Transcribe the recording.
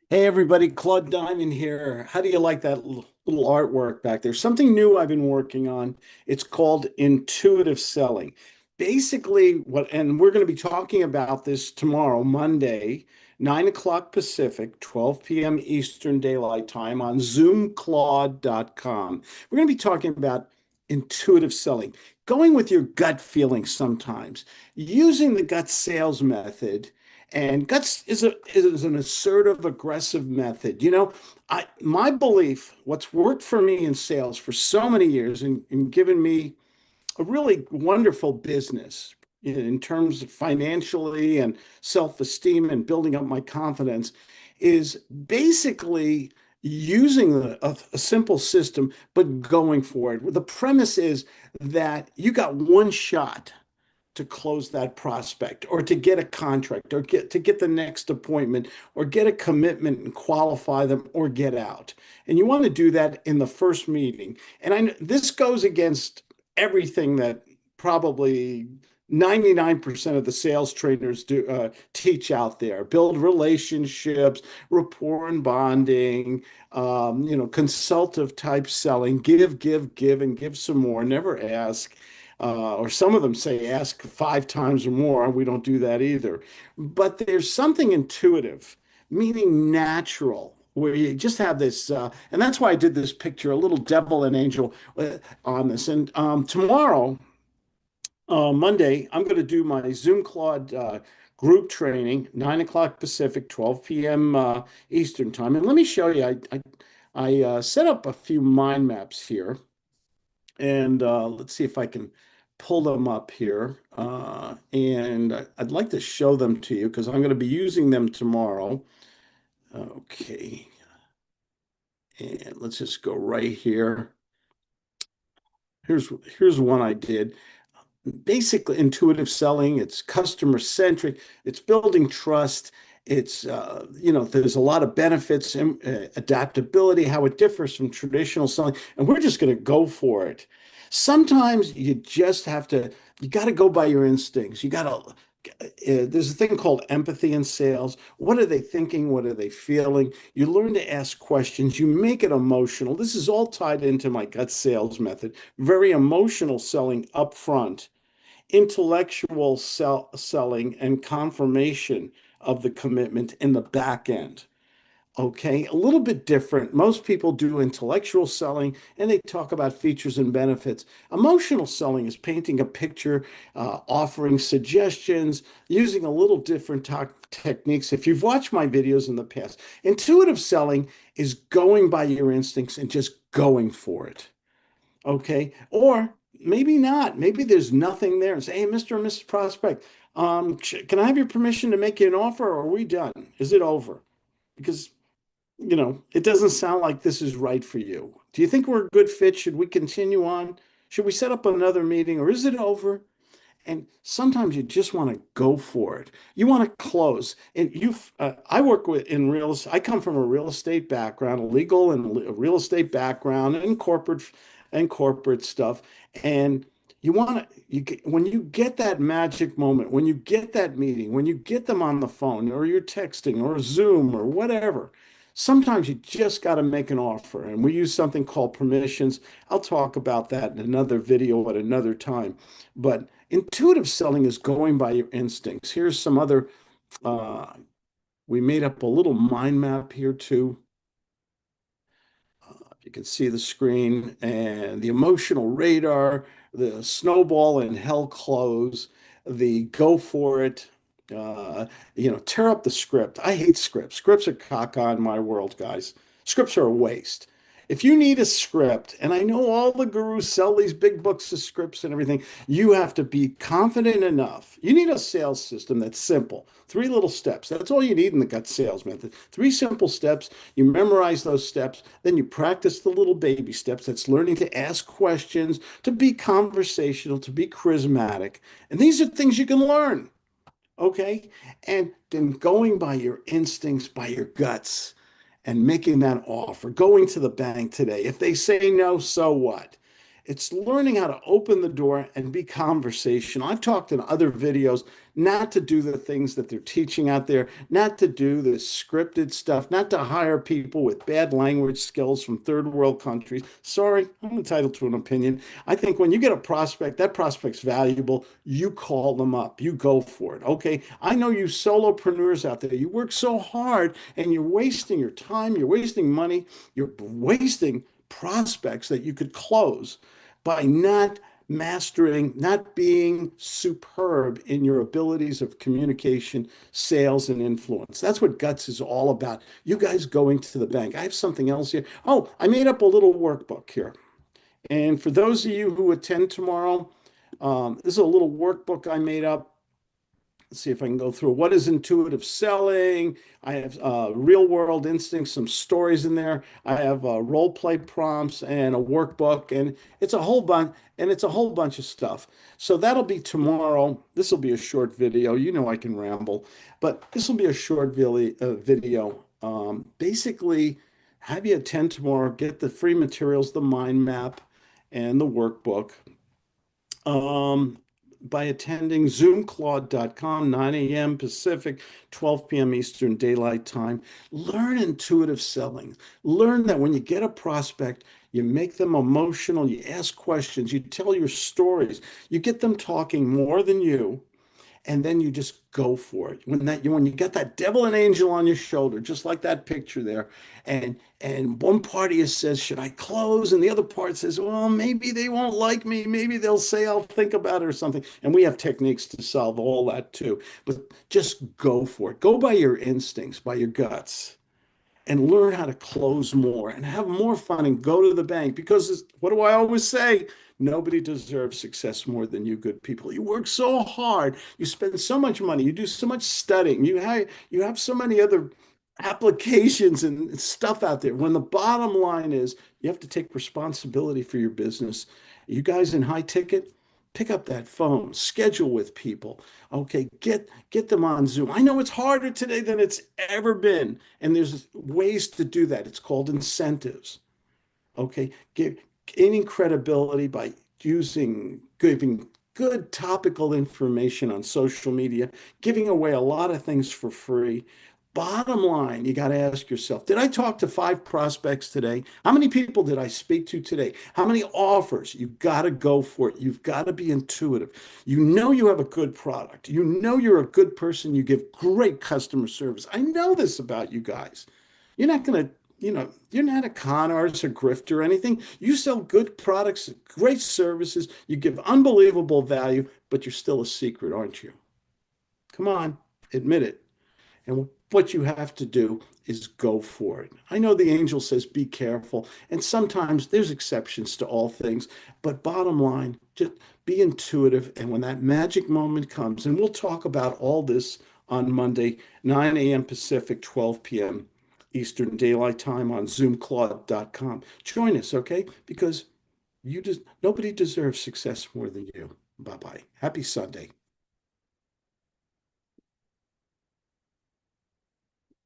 Hey everybody, Claude Diamond here. How do you like that little artwork back there? Something new I've been working on. It's called intuitive selling. Basically, and we're going to be talking about this tomorrow, Monday, 9 o'clock Pacific, 12 p.m. Eastern Daylight Time on ZoomClaude.com. We're going to be talking about intuitive selling, going with your gut feeling sometimes, using the gut sales method. And guts is an assertive, aggressive method. My belief, what's worked for me in sales for so many years and given me a really wonderful business in terms of financially and self-esteem and building up my confidence, is basically using a simple system, but going for it. The premise is that you got one shot to close that prospect or to get a contract or get the next appointment or get a commitment and qualify them or get out. And you want to do that in the first meeting. And this goes against everything that probably 99% of the sales trainers do teach out there. Build relationships, rapport and bonding, consultative type selling, give, and give some more, never ask. Or some of them say ask 5 times or more. We don't do that either. But there's something intuitive, meaning natural, where you just have this. And that's why I did this picture, a little devil and angel on this. And tomorrow, Monday, I'm going to do my Zoom Claude group training, 9 o'clock Pacific, 12 p.m. Eastern time. And let me show you, I set up a few mind maps here. And let's see if I can pull them up here. And I'd like to show them to you because I'm going to be using them tomorrow. Okay. And let's just go right here. Here's here's one I did. Basically intuitive selling. It's customer centric. It's building trust. There's a lot of benefits and adaptability, how it differs from traditional selling, and we're just going to go for it. Sometimes you just have to, you got to go by your instincts. There's a thing called empathy in sales. What are they thinking? What are they feeling? You learn to ask questions. You make it emotional. This is all tied into my gut sales method. Very emotional selling up front, intellectual selling and confirmation of the commitment in the back end. Okay, a little bit different. Most people do intellectual selling and they talk about features and benefits. Emotional selling is painting a picture, offering suggestions, using a little different techniques. If you've watched my videos in the past, intuitive selling is going by your instincts and just going for it. Okay. Or maybe not. Maybe there's nothing there and say, hey, Mr. or Mrs. Prospect, can I have your permission to make you an offer or are we done? Is it over? Because, it doesn't sound like this is right for you. Do you think we're a good fit? Should we continue on? Should we set up another meeting or is it over? And sometimes you just want to go for it. You want to close. And I work with in real. I come from a real estate background, a legal and a real estate background, and corporate stuff. And you want to, when you get that magic moment, when you get that meeting, when you get them on the phone, or you're texting, or Zoom, or whatever. Sometimes you just got to make an offer, and we use something called permissions. I'll talk about that in another video at another time. But intuitive selling is going by your instincts. Here's some other, uh, we made up a little mind map here too. You can see the screen and the emotional radar, the snowball and hell close, the go for it, tear up the script. I hate scripts. Scripts are caca in my world, guys. Scripts are a waste. If you need a script, and I know all the gurus sell these big books of scripts and everything, you have to be confident enough. You need a sales system that's simple. 3 little steps. That's all you need in the gut sales method. 3 simple steps. You memorize those steps, then you practice the little baby steps. That's learning to ask questions, to be conversational, to be charismatic. And these are things you can learn. Okay. And then going by your instincts, by your guts, and making that offer, going to the bank today. If they say no, so what? It's learning how to open the door and be conversational. I've talked in other videos not to do the things that they're teaching out there, not to do the scripted stuff, not to hire people with bad language skills from third world countries. Sorry, I'm entitled to an opinion. I think when you get a prospect, that prospect's valuable. You call them up, you go for it. Okay. I know you solopreneurs out there, you work so hard and you're wasting your time, you're wasting money, you're wasting prospects that you could close by not mastering, not being superb in your abilities of communication, sales, and influence. That's what GUTS is all about. You guys going to the bank. I have something else here. Oh, I made up a little workbook here. And for those of you who attend tomorrow, this is a little workbook I made up. Let's see if I can go through. What is intuitive selling? I have real world instincts, some stories in there. I have role play prompts and a workbook, and it's a whole bunch, of stuff. So that'll be tomorrow. This will be a short video. You know I can ramble, but this will be a short video. Basically, have you attend tomorrow, get the free materials, the mind map, and the workbook. By attending zoomclaude.com, 9 a.m. Pacific, 12 p.m. Eastern Daylight Time. Learn intuitive selling. Learn that when you get a prospect, you make them emotional, you ask questions, you tell your stories, you get them talking more than you, and then you just go for it. When you get that devil and angel on your shoulder, just like that picture there, and one party says, "Should I close?" and the other part says, "Well, maybe they won't like me. Maybe they'll say I'll think about it or something." And we have techniques to solve all that too. But just go for it. Go by your instincts, by your guts, and learn how to close more and have more fun and go to the bank. Because what do I always say? Nobody deserves success more than you good people. You work so hard, you spend so much money, you do so much studying, you have so many other applications and stuff out there. When the bottom line is you have to take responsibility for your business. You guys in high ticket, pick up that phone, schedule with people. Okay, get them on Zoom. I know it's harder today than it's ever been, and there's ways to do that. It's called incentives. Okay, gaining credibility by giving good topical information on social media, giving away a lot of things for free. Bottom line, you got to ask yourself, did I talk to 5 prospects today? How many people did I speak to today? How many offers? You got to go for it. You've got to be intuitive. You know you have a good product. You know you're a good person. You give great customer service. I know this about you guys. You're not going to, you're not a con artist or grifter or anything. You sell good products, great services. You give unbelievable value, but you're still a secret, aren't you? Come on, admit it. And what you have to do is go for it. I know the angel says be careful, and sometimes there's exceptions to all things, but bottom line, just be intuitive. And when that magic moment comes, and we'll talk about all this on Monday, 9 a.m. Pacific, 12 p.m. Eastern Daylight Time on zoomclaude.com. Join us, okay? Because nobody deserves success more than you. Bye-bye. Happy Sunday.